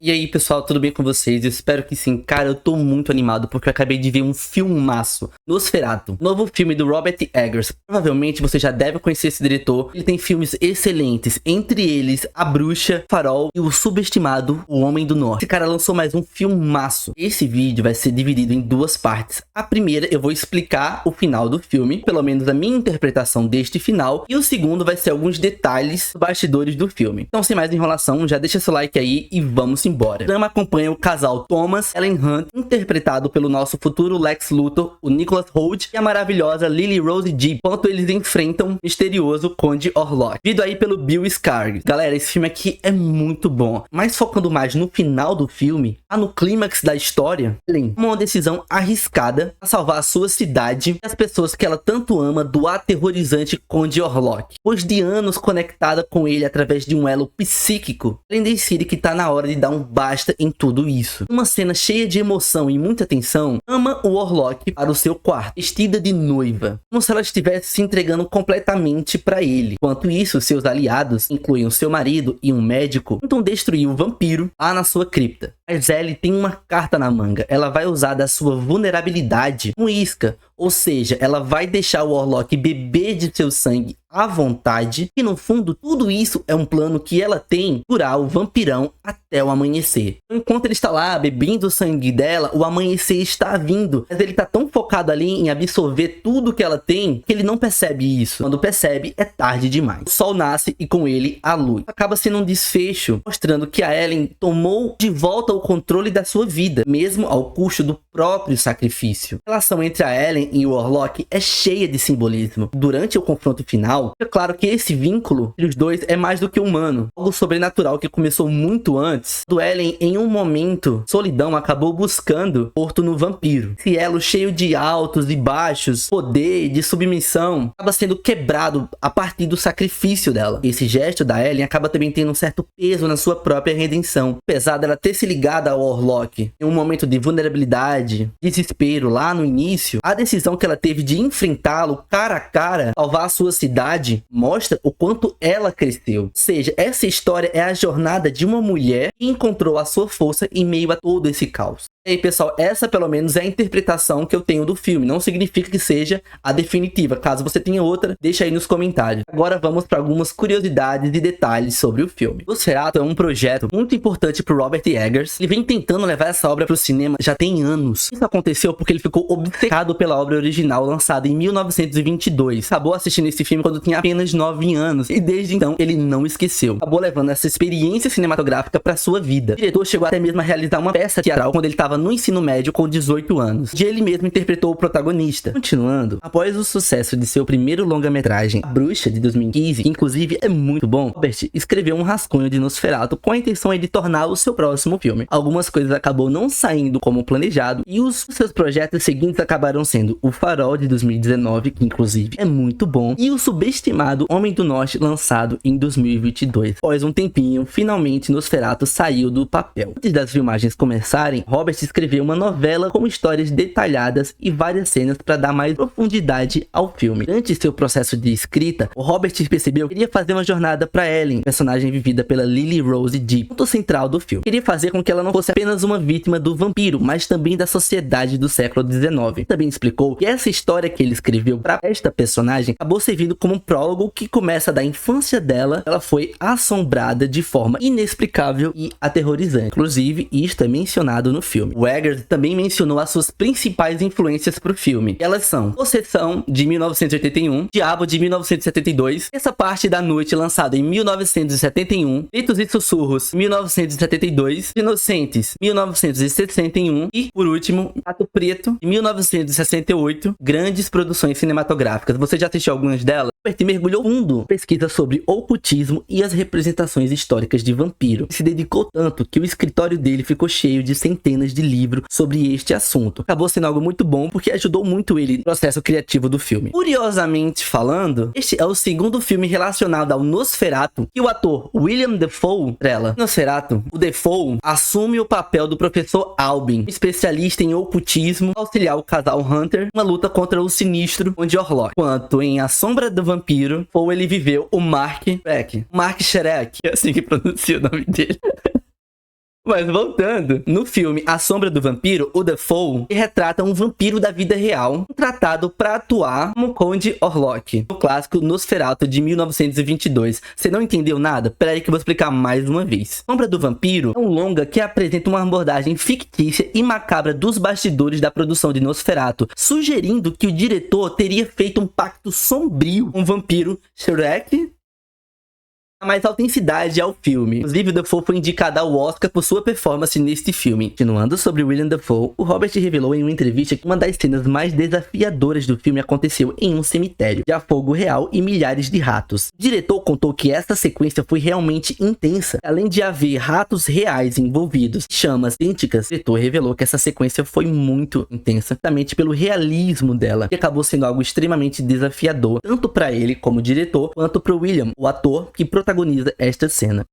E aí pessoal, tudo bem com vocês? Eu espero que sim. Cara, eu tô muito animado porque eu acabei de ver um filmaço, Nosferatu, novo filme do Robert Eggers. Provavelmente você já deve conhecer esse diretor. Ele tem filmes excelentes, entre eles A Bruxa, Farol e o subestimado O Homem do Norte. Esse cara lançou mais um filmaço. Esse vídeo vai ser dividido em duas partes. A primeira eu vou explicar o final do filme, pelo menos a minha interpretação deste final, e o segundo vai ser alguns detalhes dos bastidores do filme. Então sem mais enrolação, já deixa seu like aí e vamos embora. O drama acompanha o casal Thomas Ellen Hunt, interpretado pelo nosso futuro Lex Luthor, o Nicholas Hoult, e a maravilhosa Lily Rose Depp, enquanto eles enfrentam o misterioso Conde Orlok, vindo aí pelo Bill Skarsgård. Galera, esse filme aqui é muito bom, mas focando mais no final do filme, no clímax da história, Ellen toma uma decisão arriscada para salvar a sua cidade e as pessoas que ela tanto ama do aterrorizante Conde Orlok. Depois de anos conectada com ele através de um elo psíquico, Ellen decide que tá na hora de dar um basta em tudo isso. Uma cena cheia de emoção e muita tensão, ama o Orlok para o seu quarto, vestida de noiva, como se ela estivesse se entregando completamente para ele. Enquanto isso, seus aliados, incluem o seu marido e um médico, tentam destruir o vampiro lá na sua cripta. Mas Ellie tem uma carta na manga. Ela vai usar da sua vulnerabilidade como isca, ou seja, ela vai deixar o Orlok beber de seu sangue à vontade, e no fundo tudo isso é um plano que ela tem curar o vampirão até o amanhecer. Enquanto ele está lá bebendo o sangue dela, o amanhecer está vindo, mas ele está tão focado ali em absorver tudo que ela tem que ele não percebe isso. Quando percebe, é tarde demais. O sol nasce e com ele a luz. Acaba sendo um desfecho, mostrando que a Ellen tomou de volta o controle da sua vida, mesmo ao custo do próprio sacrifício. A relação entre a Ellen e o Orlok é cheia de simbolismo. Durante o confronto final, é claro que esse vínculo entre os dois é mais do que humano, algo sobrenatural que começou muito antes, quando Ellen, em um momento solidão, acabou buscando porto no vampiro. Esse elo cheio de altos e baixos, poder, de submissão, acaba sendo quebrado a partir do sacrifício dela. Esse gesto da Ellen acaba também tendo um certo peso na sua própria redenção. Apesar dela ter se ligado ao Orlok em um momento de vulnerabilidade, desespero lá no início, a decisão que ela teve de enfrentá-lo cara a cara, salvar a sua cidade, mostra o quanto ela cresceu. Ou seja, essa história é a jornada de uma mulher que encontrou a sua força em meio a todo esse caos. E aí pessoal, essa pelo menos é a interpretação que eu tenho do filme. Não significa que seja a definitiva. Caso você tenha outra, deixa aí nos comentários. Agora vamos para algumas curiosidades e detalhes sobre o filme. Nosferatu é um projeto muito importante para o Robert Eggers. Ele vem tentando levar essa obra para o cinema já tem anos. Isso aconteceu porque ele ficou obcecado pela obra original lançada em 1922. Acabou assistindo esse filme quando tinha apenas 9 anos e desde então ele não esqueceu. Acabou levando essa experiência cinematográfica para sua vida. O diretor chegou até mesmo a realizar uma peça teatral quando ele estava no ensino médio com 18 anos, onde ele mesmo interpretou o protagonista. Continuando, após o sucesso de seu primeiro longa-metragem, A Bruxa, de 2015, que inclusive é muito bom, Robert escreveu um rascunho de Nosferatu com a intenção de torná-lo seu próximo filme. Algumas coisas acabou não saindo como planejado e os seus projetos seguintes acabaram sendo O Farol, de 2019, que inclusive é muito bom, e o subestimado Homem do Norte, lançado em 2022. Após um tempinho, finalmente Nosferatu saiu do papel. Antes das filmagens começarem, Robert escreveu uma novela com histórias detalhadas e várias cenas para dar mais profundidade ao filme. Durante seu processo de escrita, o Robert percebeu que queria fazer uma jornada para Ellen, personagem vivida pela Lily Rose Depp, ponto central do filme. Queria fazer com que ela não fosse apenas uma vítima do vampiro, mas também da sociedade do século XIX. Também explicou que essa história que ele escreveu para esta personagem acabou servindo como um prólogo que começa da infância dela. Ela foi assombrada de forma inexplicável e aterrorizante. Inclusive, isto é mencionado no filme. O Eggers também mencionou as suas principais influências para o filme. Elas são Possessão, de 1981, Diabo, de 1972, Essa Parte da Noite, lançado em 1971, Gritos e Sussurros, 1972, Inocentes, 1961 e, por último, Gato Preto, de 1968, grandes produções cinematográficas. Você já assistiu algumas delas? Robert mergulhou fundo na pesquisa sobre ocultismo e as representações históricas de vampiro. Ele se dedicou tanto que o escritório dele ficou cheio de centenas de livros sobre este assunto. Acabou sendo algo muito bom porque ajudou muito ele no processo criativo do filme. Curiosamente falando, este é o segundo filme relacionado ao Nosferatu que o ator William Dafoe estrela. Nosferatu, o Dafoe assume o papel do professor Albin, especialista em ocultismo, auxiliar o casal Hunter uma luta contra o sinistro Conde Orlok. Enquanto em A Sombra do Vampiro, ou ele viveu o Mark Shrek. Mark Shrek, é assim que pronuncia o nome dele. Mas voltando, no filme A Sombra do Vampiro, o Dafoe retrata um vampiro da vida real, contratado para atuar como Conde Orlok, no clássico Nosferatu de 1922. Você não entendeu nada? Pera aí que eu vou explicar mais uma vez. Sombra do Vampiro é um longa que apresenta uma abordagem fictícia e macabra dos bastidores da produção de Nosferatu, sugerindo que o diretor teria feito um pacto sombrio com o vampiro Shrek, mais autenticidade ao filme. Inclusive, Dafoe foi indicado ao Oscar por sua performance neste filme. Continuando sobre William Dafoe, o Robert revelou em uma entrevista que uma das cenas mais desafiadoras do filme aconteceu em um cemitério de fogo real e milhares de ratos. O diretor contou que essa sequência foi realmente intensa. Além de haver ratos reais envolvidos e chamas idênticas, o diretor revelou que essa sequência foi muito intensa, justamente pelo realismo dela, que acabou sendo algo extremamente desafiador, tanto para ele como diretor, quanto para William, o ator que protagoniza esta cena.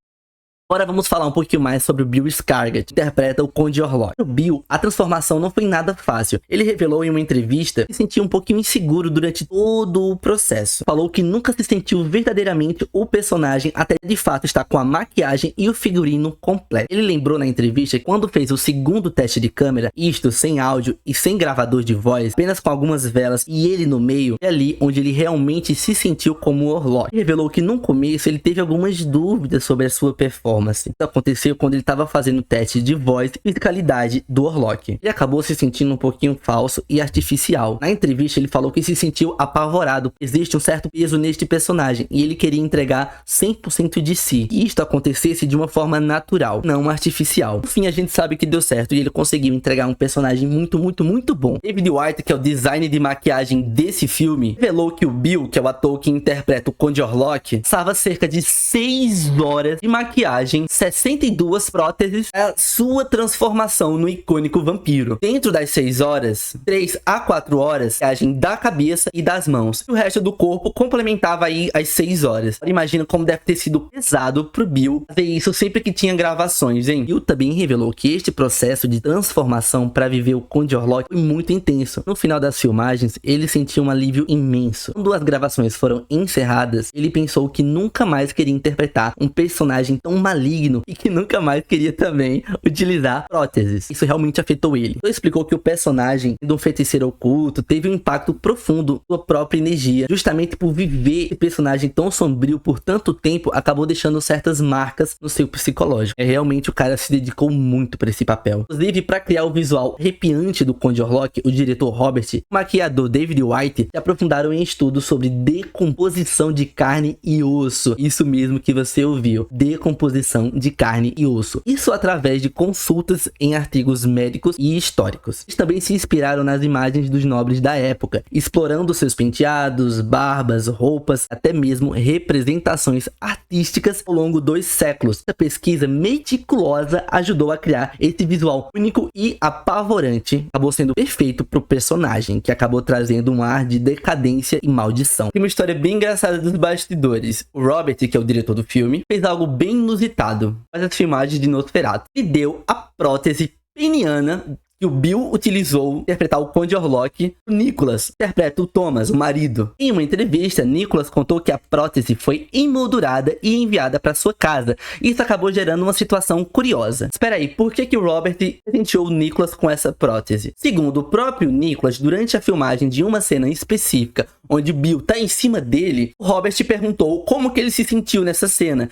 Agora vamos falar um pouquinho mais sobre o Bill Skarsgård, que interpreta o Conde Orlok. O Bill, a transformação não foi nada fácil. Ele revelou em uma entrevista que se sentia um pouquinho inseguro durante todo o processo. Falou que nunca se sentiu verdadeiramente o personagem até de fato estar com a maquiagem e o figurino completo. Ele lembrou na entrevista que quando fez o segundo teste de câmera, isto sem áudio e sem gravador de voz, apenas com algumas velas e ele no meio, é ali onde ele realmente se sentiu como o Orlok. Ele revelou que no começo ele teve algumas dúvidas sobre a sua performance. Isso aconteceu quando ele estava fazendo o teste de voz e fisicalidade do Orlok. Ele acabou se sentindo um pouquinho falso e artificial. Na entrevista ele falou que se sentiu apavorado. Existe um certo peso neste personagem e ele queria entregar 100% de si. E isto acontecesse de uma forma natural, não artificial. No fim a gente sabe que deu certo e ele conseguiu entregar um personagem muito bom. David White, que é o design de maquiagem desse filme, revelou que o Bill, que é o ator que interpreta o Conde Orlok, passava cerca de 6 horas de maquiagem, 62 próteses, a sua transformação no icônico vampiro. Dentro das 6 horas, 3 a 4 horas, maquiagem da cabeça e das mãos. E o resto do corpo complementava aí as 6 horas. Imagina como deve ter sido pesado pro Bill fazer isso sempre que tinha gravações, hein? Bill também revelou que este processo de transformação para viver o Conde Orlok foi muito intenso. No final das filmagens, ele sentiu um alívio imenso. Quando as gravações foram encerradas, ele pensou que nunca mais queria interpretar um personagem tão maligno e que nunca mais queria também utilizar próteses. Isso realmente afetou ele. Ele explicou que o personagem de um feiticeiro oculto teve um impacto profundo na sua própria energia, justamente por viver esse personagem tão sombrio por tanto tempo, acabou deixando certas marcas no seu psicológico. Realmente o cara se dedicou muito para esse papel. Inclusive, para criar o visual arrepiante do Conde Orlok, o diretor Robert e o maquiador David White se aprofundaram em estudos sobre decomposição de carne e osso. Isso mesmo que você ouviu, decomposição de carne e osso. Isso através de consultas em artigos médicos e históricos. Eles também se inspiraram nas imagens dos nobres da época, explorando seus penteados, barbas, roupas, até mesmo representações artísticas ao longo dos séculos. Essa pesquisa meticulosa ajudou a criar esse visual único e apavorante. Acabou sendo perfeito pro personagem, que acabou trazendo um ar de decadência e maldição. Tem uma história bem engraçada dos bastidores. O Robert, que é o diretor do filme, fez algo bem inusitado mas as filmagens de Nosferatu e deu a prótese peniana que o Bill utilizou para interpretar o Conde Orlok. O Nicholas interpreta o Thomas, o marido. Em uma entrevista, Nicholas contou que a prótese foi emoldurada e enviada para sua casa. Isso acabou gerando uma situação curiosa. Espera aí, por que o Robert presenteou o Nicholas com essa prótese? Segundo o próprio Nicholas, durante a filmagem de uma cena específica, onde Bill tá em cima dele, o Robert perguntou como que ele se sentiu nessa cena.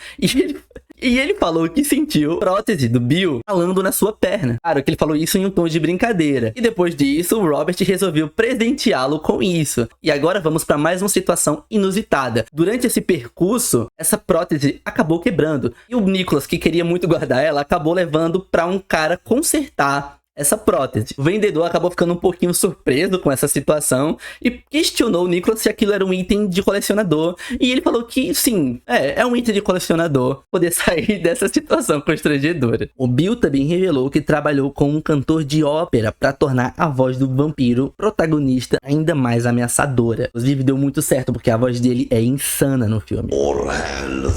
E ele falou que sentiu a prótese do Bill falando na sua perna. Claro que ele falou isso em um tom de brincadeira. E depois disso, o Robert resolveu presenteá-lo com isso. E agora vamos para mais uma situação inusitada. Durante esse percurso, essa prótese acabou quebrando. E o Nicholas, que queria muito guardar ela, acabou levando para um cara consertar essa prótese. O vendedor acabou ficando um pouquinho surpreso com essa situação e questionou o Nicholas se aquilo era um item de colecionador. E ele falou que sim, é um item de colecionador poder sair dessa situação constrangedora. O Bill também revelou que trabalhou com um cantor de ópera para tornar a voz do vampiro protagonista ainda mais ameaçadora. Inclusive deu muito certo porque a voz dele é insana no filme. All hail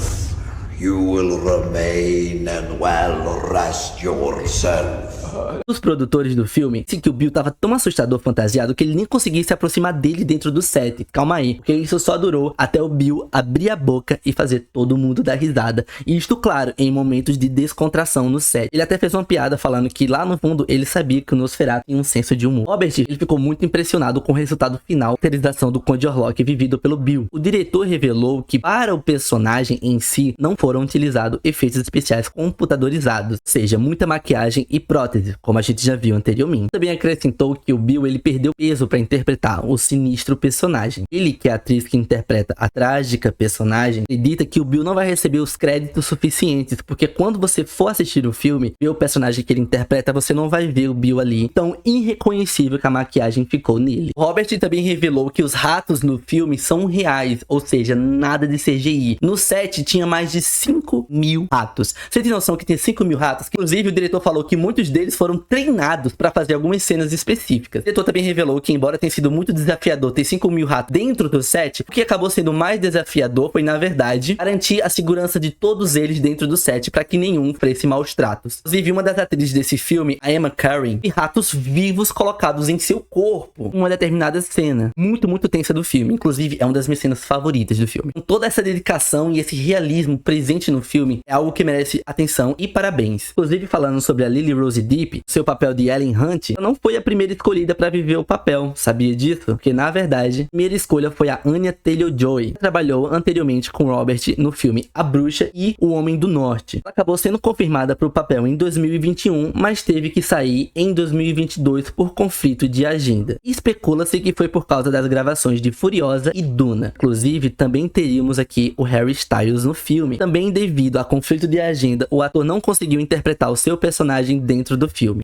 You will remain and well rest yourself. Os produtores do filme disseram que o Bill tava tão assustador fantasiado que ele nem conseguia se aproximar dele dentro do set. Calma aí, porque isso só durou até o Bill abrir a boca e fazer todo mundo dar risada. E isto, claro, em momentos de descontração no set. Ele até fez uma piada falando que lá no fundo ele sabia que o Nosferatu tinha um senso de humor. Robert, ele ficou muito impressionado com o resultado final da caracterização do Conde Orlok vivido pelo Bill. O diretor revelou que para o personagem em si não foram utilizados efeitos especiais computadorizados, ou seja, muita maquiagem e prótese, como a gente já viu anteriormente. Também acrescentou que o Bill ele perdeu peso para interpretar o sinistro personagem. Ele, que é a atriz que interpreta a trágica personagem, acredita que o Bill não vai receber os créditos suficientes, porque quando você for assistir o filme, ver o personagem que ele interpreta, você não vai ver o Bill ali tão irreconhecível que a maquiagem ficou nele. Robert também revelou que os ratos no filme são reais, ou seja, nada de CGI. No set tinha mais de 5.000 ratos. Você tem noção que tem 5.000 ratos? Inclusive o diretor falou que muitos deles foram treinados para fazer algumas cenas específicas. O diretor também revelou que, embora tenha sido muito desafiador ter 5.000 ratos dentro do set, o que acabou sendo mais desafiador foi, na verdade, garantir a segurança de todos eles dentro do set para que nenhum sofresse maus tratos. Inclusive, uma das atrizes desse filme, a Emma Corrin, tem ratos vivos colocados em seu corpo. Uma determinada cena muito tensa do filme. Inclusive, é uma das minhas cenas favoritas do filme. Com toda essa dedicação e esse realismo presente no filme, é algo que merece atenção e parabéns. Inclusive, falando sobre a Lily Rose Depp, seu papel de Ellen Hunt, ela não foi a primeira escolhida para viver o papel. Sabia disso? Porque, na verdade, a primeira escolha foi a Anya Taylor-Joy, que trabalhou anteriormente com Robert no filme A Bruxa e O Homem do Norte. Ela acabou sendo confirmada para o papel em 2021, mas teve que sair em 2022 por conflito de agenda. Especula-se que foi por causa das gravações de Furiosa e Duna. Inclusive, também teríamos aqui o Harry Styles no filme. Também devido a conflito de agenda, o ator não conseguiu interpretar o seu personagem dentro do filme.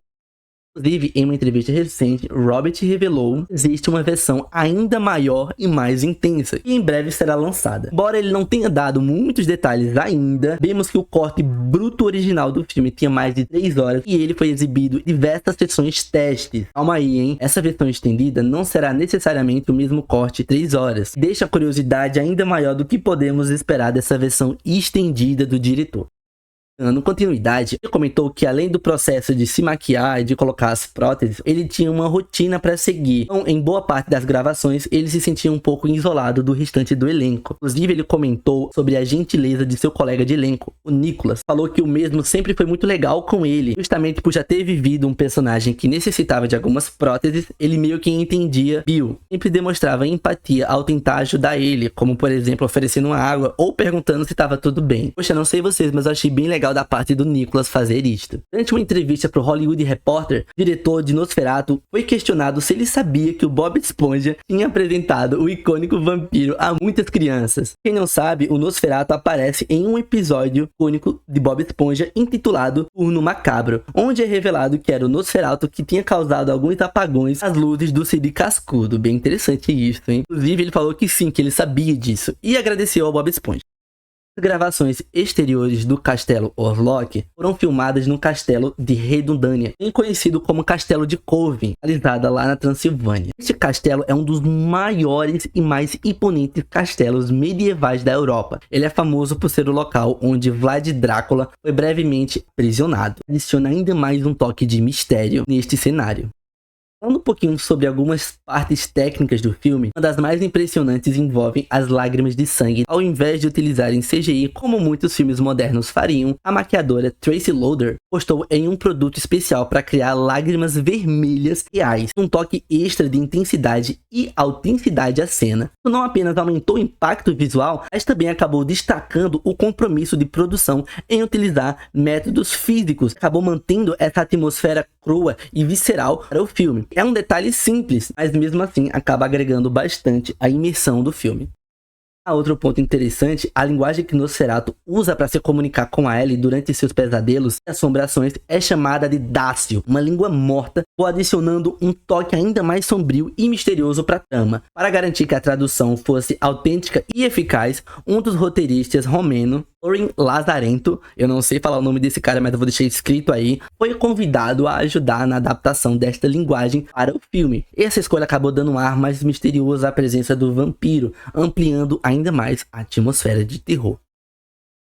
Inclusive, em uma entrevista recente, Robert revelou que existe uma versão ainda maior e mais intensa, que em breve será lançada. Embora ele não tenha dado muitos detalhes ainda, vemos que o corte bruto original do filme tinha mais de 3 horas e ele foi exibido em diversas sessões testes. Calma aí, hein? Essa versão estendida não será necessariamente o mesmo corte 3 horas. Deixa a curiosidade ainda maior do que podemos esperar dessa versão estendida do diretor. Dando continuidade, ele comentou que além do processo de se maquiar e de colocar as próteses, ele tinha uma rotina para seguir. Então, em boa parte das gravações, ele se sentia um pouco isolado do restante do elenco. Inclusive, ele comentou sobre a gentileza de seu colega de elenco, o Nicholas. Falou que o mesmo sempre foi muito legal com ele, justamente por já ter vivido um personagem que necessitava de algumas próteses, ele meio que entendia Bill. Sempre demonstrava empatia ao tentar ajudar ele, como por exemplo oferecendo uma água ou perguntando se estava tudo bem. Poxa, não sei vocês, mas eu achei bem legal da parte do Nicholas fazer isto. Durante uma entrevista para o Hollywood Reporter, o diretor de Nosferatu foi questionado se ele sabia que o Bob Esponja tinha apresentado o icônico vampiro a muitas crianças. Quem não sabe, o Nosferatu aparece em um episódio icônico de Bob Esponja intitulado Turno Macabro, onde é revelado que era o Nosferatu que tinha causado alguns apagões às luzes do Cid Cascudo. Bem interessante isso, hein? Inclusive, ele falou que sim, que ele sabia disso e agradeceu ao Bob Esponja. As gravações exteriores do Castelo Orlok foram filmadas no Castelo de Redundânia, bem conhecido como Castelo de Corvin, localizada lá na Transilvânia. Este castelo é um dos maiores e mais imponentes castelos medievais da Europa. Ele é famoso por ser o local onde Vlad Drácula foi brevemente aprisionado. Adiciona ainda mais um toque de mistério neste cenário. Falando um pouquinho sobre algumas partes técnicas do filme, uma das mais impressionantes envolve as lágrimas de sangue. Ao invés de utilizarem CGI como muitos filmes modernos fariam, a maquiadora Tracy Lowder postou em um produto especial para criar lágrimas vermelhas reais, um toque extra de intensidade e autenticidade à cena. Isso não apenas aumentou o impacto visual, mas também acabou destacando o compromisso de produção em utilizar métodos físicos, acabou mantendo essa atmosfera crua e visceral para o filme. É um detalhe simples, mas mesmo assim acaba agregando bastante a imersão do filme. Outro ponto interessante, a linguagem que Nosferatu usa para se comunicar com a Ellie durante seus pesadelos e assombrações é chamada de Dácio, uma língua morta, ou adicionando um toque ainda mais sombrio e misterioso para a trama. Para garantir que a tradução fosse autêntica e eficaz, um dos roteiristas romeno, Lorin Lazarento, eu não sei falar o nome desse cara, mas eu vou deixar escrito aí, foi convidado a ajudar na adaptação desta linguagem para o filme. Essa escolha acabou dando um ar mais misterioso à presença do vampiro, ampliando ainda mais a atmosfera de terror.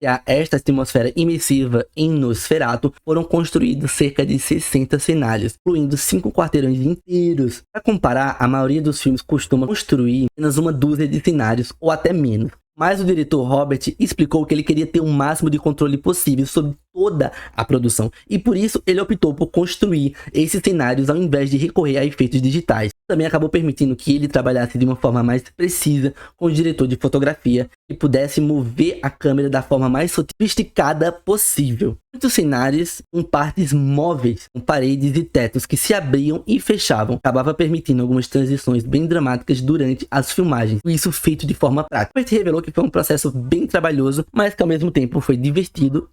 E a esta atmosfera imersiva em Nosferatu foram construídos cerca de 60 cenários, incluindo 5 quarteirões inteiros. Para comparar, a maioria dos filmes costuma construir apenas uma dúzia de cenários ou até menos. Mas o diretor Robert explicou que ele queria ter o máximo de controle possível sobre toda a produção, e por isso ele optou por construir esses cenários ao invés de recorrer a efeitos digitais. Também acabou permitindo que ele trabalhasse de uma forma mais precisa com o diretor de fotografia e pudesse mover a câmera da forma mais sofisticada possível. Muitos cenários com partes móveis, com paredes e tetos que se abriam e fechavam, acabava permitindo algumas transições bem dramáticas durante as filmagens, isso feito de forma prática. Mas revelou que foi um processo bem trabalhoso, mas que ao mesmo tempo foi divertido.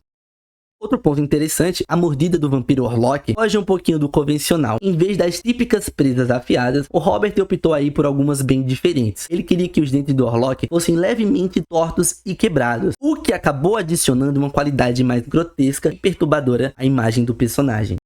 Outro ponto interessante, a mordida do vampiro Orlok foge um pouquinho do convencional. Em vez das típicas presas afiadas, o Robert optou aí por algumas bem diferentes. Ele queria que os dentes do Orlok fossem levemente tortos e quebrados, o que acabou adicionando uma qualidade mais grotesca e perturbadora à imagem do personagem.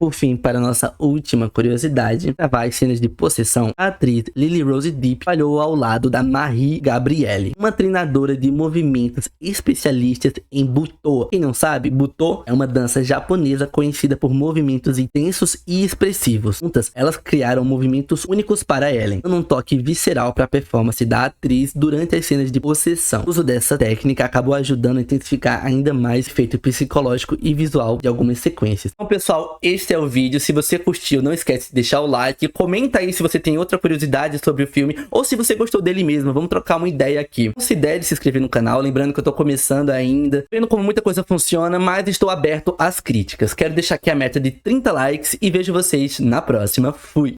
Por fim, para nossa última curiosidade, gravar as cenas de possessão, a atriz Lily Rose Depp trabalhou ao lado da Marie Gabrielle, uma treinadora de movimentos especialistas em Butô. Quem não sabe, Butô é uma dança japonesa conhecida por movimentos intensos e expressivos. Juntas, elas criaram movimentos únicos para Ellen, dando um toque visceral para a performance da atriz durante as cenas de possessão. O uso dessa técnica acabou ajudando a intensificar ainda mais o efeito psicológico e visual de algumas sequências. Então, pessoal, este é o vídeo. Se você curtiu, não esquece de deixar o like, comenta aí se você tem outra curiosidade sobre o filme ou se você gostou dele mesmo. Vamos trocar uma ideia aqui. Considere se inscrever no canal, lembrando que eu tô começando ainda, vendo como muita coisa funciona, mas estou aberto às críticas. Quero deixar aqui a meta de 30 likes e vejo vocês na próxima. Fui!